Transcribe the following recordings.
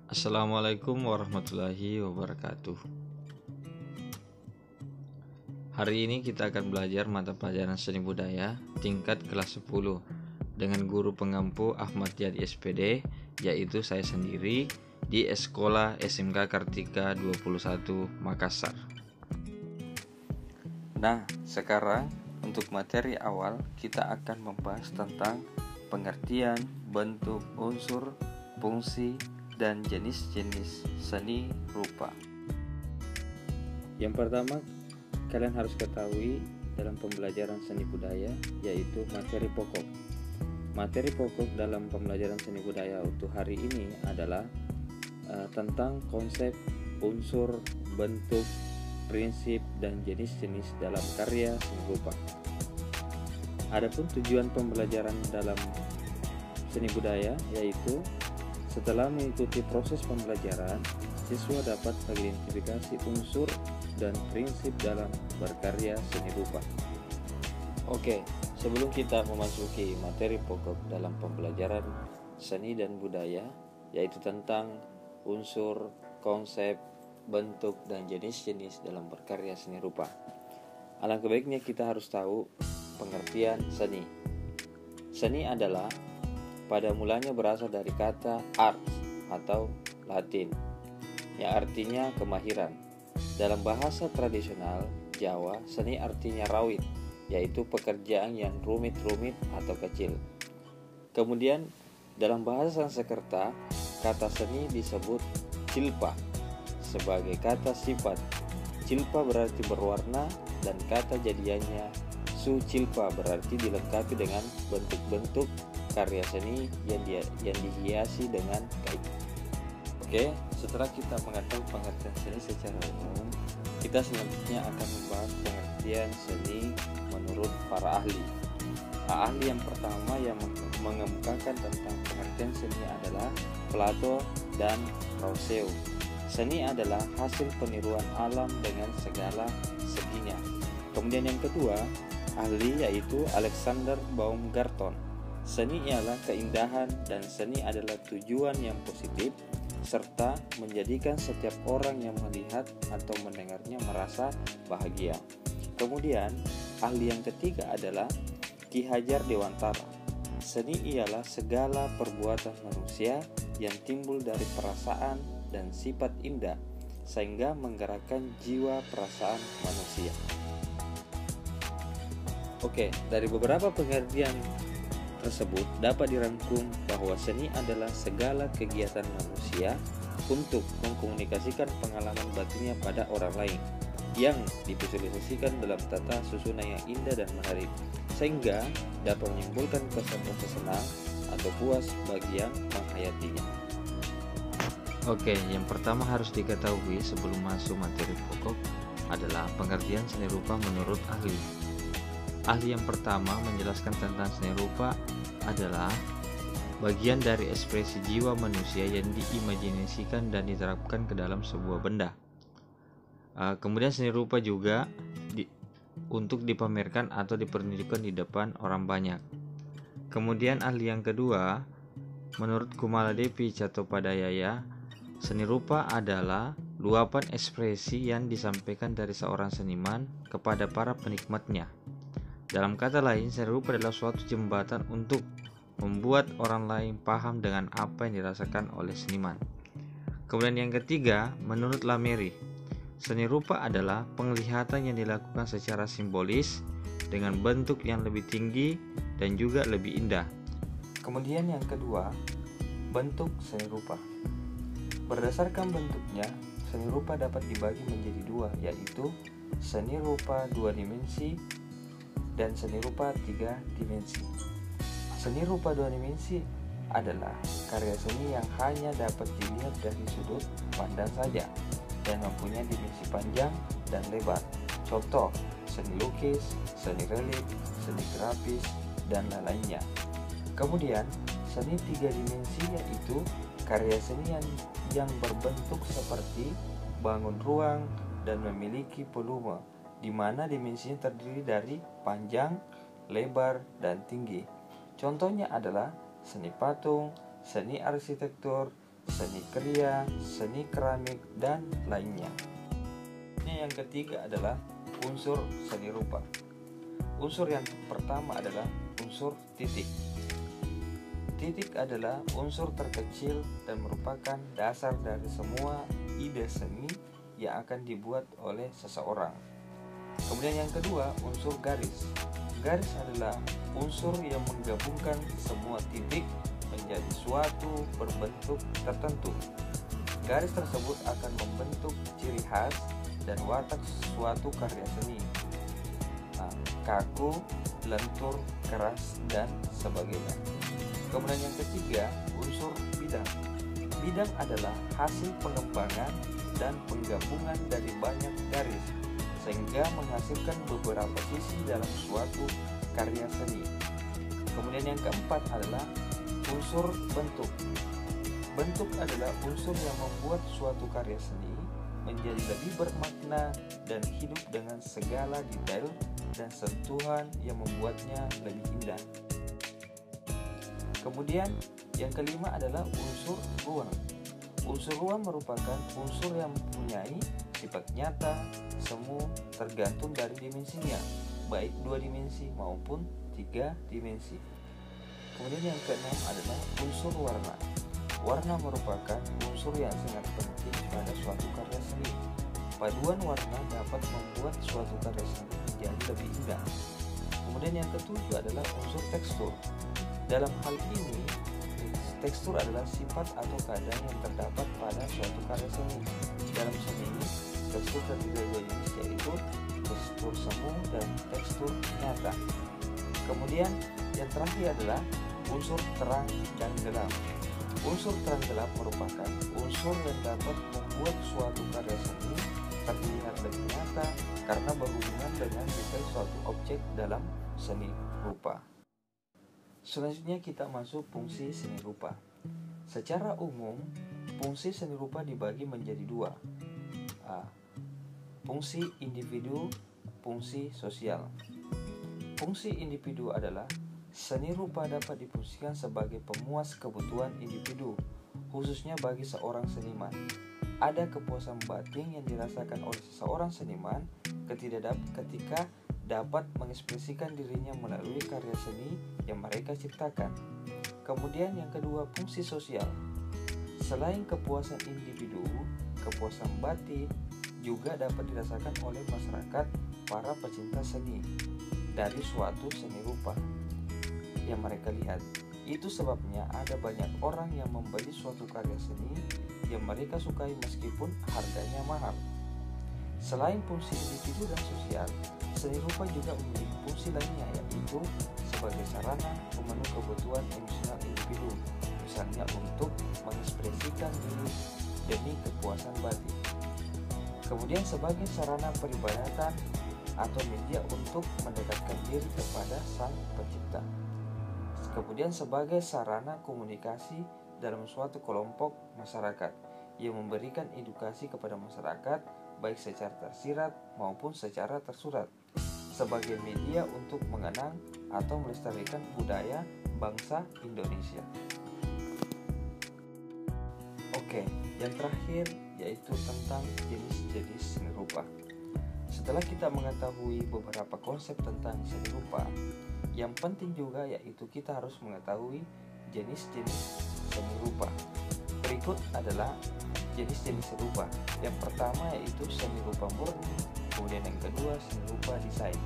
Assalamualaikum warahmatullahi wabarakatuh. Hari ini kita akan belajar mata pelajaran seni budaya tingkat kelas 10 dengan guru pengampu Ahmad Yadi SPD, yaitu saya sendiri di Sekolah SMK Kartika 21 Makassar. Nah, sekarang untuk materi awal kita akan membahas tentang pengertian, bentuk, unsur, fungsi, dan jenis-jenis seni rupa. Yang pertama, kalian harus ketahui dalam pembelajaran seni budaya yaitu materi pokok. Materi pokok dalam pembelajaran seni budaya untuk hari ini adalah tentang konsep, unsur, bentuk, prinsip, dan jenis-jenis dalam karya seni rupa. Adapun tujuan pembelajaran dalam seni budaya yaitu setelah mengikuti proses pembelajaran, siswa dapat mengidentifikasi unsur dan prinsip dalam berkarya seni rupa. Oke, sebelum kita memasuki materi pokok dalam pembelajaran seni dan budaya, yaitu tentang unsur, konsep, bentuk, dan jenis-jenis dalam berkarya seni rupa, alangkah baiknya kita harus tahu pengertian seni. Seni adalah pada mulanya berasal dari kata art atau Latin yang artinya kemahiran. Dalam bahasa tradisional Jawa, seni artinya rawit, yaitu pekerjaan yang rumit-rumit atau kecil. Kemudian dalam bahasa Sanskerta, kata seni disebut cilpa sebagai kata sifat. Cilpa berarti berwarna dan kata jadiannya sucilpa berarti dilengkapi dengan bentuk-bentuk karya seni yang dihiasi dengan kain. Oke, setelah kita mengetahui pengertian seni secara umum, kita selanjutnya akan membahas pengertian seni menurut para ahli. Ahli yang pertama yang mengemukakan tentang pengertian seni adalah Plato dan Rousseau. Seni adalah hasil peniruan alam dengan segala seginya. Kemudian yang kedua, ahli yaitu Alexander Baumgarten. Seni ialah keindahan dan seni adalah tujuan yang positif serta menjadikan setiap orang yang melihat atau mendengarnya merasa bahagia. Kemudian, ahli yang ketiga adalah Ki Hajar Dewantara. Seni ialah segala perbuatan manusia yang timbul dari perasaan dan sifat indah sehingga menggerakkan jiwa perasaan manusia. Oke, dari beberapa pengertian tersebut dapat dirangkum bahwa seni adalah segala kegiatan manusia untuk mengkomunikasikan pengalaman batinnya pada orang lain yang divisualisasikan dalam tata susunan yang indah dan menarik sehingga dapat menimbulkan kesan rasa senang atau puas bagi yang menghayatinya. Oke, yang pertama harus diketahui sebelum masuk materi pokok adalah pengertian seni rupa menurut ahli. Ahli yang pertama menjelaskan tentang seni rupa adalah bagian dari ekspresi jiwa manusia yang diimajinasikan dan diterapkan ke dalam sebuah benda. Kemudian seni rupa juga untuk dipamerkan atau dipertunjukkan di depan orang banyak. Kemudian ahli yang kedua, menurut Kumaladevi Chattopadhyaya, seni rupa adalah luapan ekspresi yang disampaikan dari seorang seniman kepada para penikmatnya. Dalam kata lain, seni rupa adalah suatu jembatan untuk membuat orang lain paham dengan apa yang dirasakan oleh seniman. Kemudian yang ketiga, menurut Lamery, seni rupa adalah penglihatan yang dilakukan secara simbolis dengan bentuk yang lebih tinggi dan juga lebih indah. Kemudian yang kedua, bentuk seni rupa. Berdasarkan bentuknya, seni rupa dapat dibagi menjadi dua, yaitu seni rupa 2 dimensi dan seni rupa 3 dimensi. Seni rupa 2 dimensi adalah karya seni yang hanya dapat dilihat dari sudut pandang saja dan mempunyai dimensi panjang dan lebar. Contoh, seni lukis, seni relief, seni grafis, dan lainnya. Kemudian, seni 3 dimensi yaitu karya seni yang berbentuk seperti bangun ruang dan memiliki volume, di mana dimensinya terdiri dari panjang, lebar, dan tinggi. Contohnya adalah seni patung, seni arsitektur, seni kriya, seni keramik, dan lainnya. Yang ketiga adalah unsur seni rupa. Unsur yang pertama adalah unsur titik. Titik adalah unsur terkecil dan merupakan dasar dari semua ide seni yang akan dibuat oleh seseorang. Kemudian yang kedua, unsur garis. Garis adalah unsur yang menggabungkan semua titik menjadi suatu berbentuk tertentu. Garis tersebut akan membentuk ciri khas dan watak suatu karya seni. Kaku, lentur, keras, dan sebagainya. Kemudian yang ketiga, unsur bidang. Bidang adalah hasil pengembangan dan penggabungan dari banyak garis sehingga menghasilkan beberapa sisi dalam suatu karya seni. Kemudian yang keempat adalah unsur bentuk. Bentuk adalah unsur yang membuat suatu karya seni menjadi lebih bermakna dan hidup dengan segala detail dan sentuhan yang membuatnya lebih indah. Kemudian yang kelima adalah unsur ruang. Unsur ruang merupakan unsur yang mempunyai sifat nyata, semu, tergantung dari dimensinya, baik 2 dimensi maupun 3 dimensi. Kemudian yang keenam adalah unsur warna. Warna merupakan unsur yang sangat penting pada suatu karya seni. Paduan warna dapat membuat suatu karya seni menjadi lebih indah. Kemudian yang ketujuh adalah unsur tekstur. Dalam hal ini, tekstur adalah sifat atau keadaan yang terdapat pada suatu karya seni. Dalam seni ini, tekstur terdiri dari 2 jenis, yaitu tekstur semu dan tekstur nyata. Kemudian yang terakhir adalah unsur terang dan gelap. Unsur terang gelap merupakan unsur yang dapat membuat suatu karya seni terlihat lebih nyata karena berhubungan dengan detail suatu objek dalam seni rupa. Selanjutnya kita masuk fungsi seni rupa. Secara umum, fungsi seni rupa dibagi menjadi 2. Fungsi individu, fungsi sosial. Fungsi individu adalah seni rupa dapat difungsikan sebagai pemuas kebutuhan individu, khususnya bagi seorang seniman. Ada kepuasan batin yang dirasakan oleh seseorang seniman ketika dapat mengekspresikan dirinya melalui karya seni yang mereka ciptakan. Kemudian yang kedua, fungsi sosial. Selain kepuasan individu, kepuasan batin juga dapat dirasakan oleh masyarakat para pecinta seni dari suatu seni rupa yang mereka lihat. Itu sebabnya ada banyak orang yang membeli suatu karya seni yang mereka sukai meskipun harganya mahal. Selain fungsi individu dan sosial, seni rupa juga memiliki fungsi lainnya, yaitu sebagai sarana pemenuh kebutuhan emosional individu, misalnya untuk mengekspresikan diri demi kepuasan batin. Kemudian sebagai sarana peribadatan atau media untuk mendekatkan diri kepada Sang Pencipta. Kemudian sebagai sarana komunikasi dalam suatu kelompok masyarakat yang memberikan edukasi kepada masyarakat baik secara tersirat maupun secara tersurat, sebagai media untuk mengenang atau melestarikan budaya bangsa Indonesia. Oke, yang terakhir yaitu tentang jenis-jenis seni rupa. Setelah kita mengetahui beberapa konsep tentang seni rupa, yang penting juga yaitu kita harus mengetahui jenis-jenis seni rupa. Berikut adalah jenis-jenis seni rupa. Yang pertama yaitu seni rupa murni, kemudian yang kedua seni rupa desain.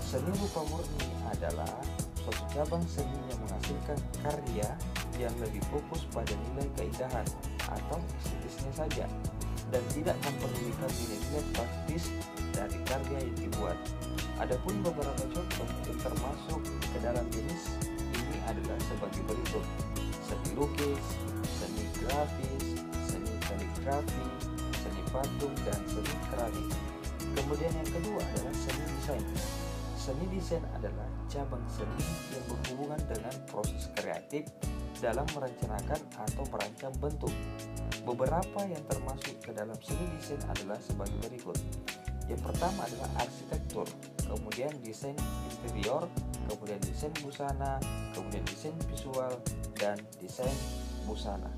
Seni rupa murni adalah suatu cabang seni yang menghasilkan karya yang lebih fokus pada nilai keindahan atau estetisnya saja dan tidak memperdulikan nilai-nilai praktis dari karya yang dibuat. Adapun beberapa contoh yang termasuk ke dalam jenis ini adalah sebagai berikut: seni lukis, seni grafis, seni kaligrafi, seni patung, dan seni keramik. Kemudian yang kedua adalah seni desain. Seni desain adalah cabang seni yang berhubungan dengan proses kreatif dalam merencanakan atau merancang bentuk. Beberapa yang termasuk ke dalam seni desain adalah sebagai berikut. Yang pertama adalah arsitektur, kemudian desain interior, kemudian desain busana, kemudian desain visual, dan desain busana.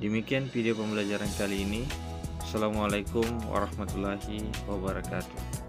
Demikian video pembelajaran kali ini. Assalamualaikum warahmatullahi wabarakatuh.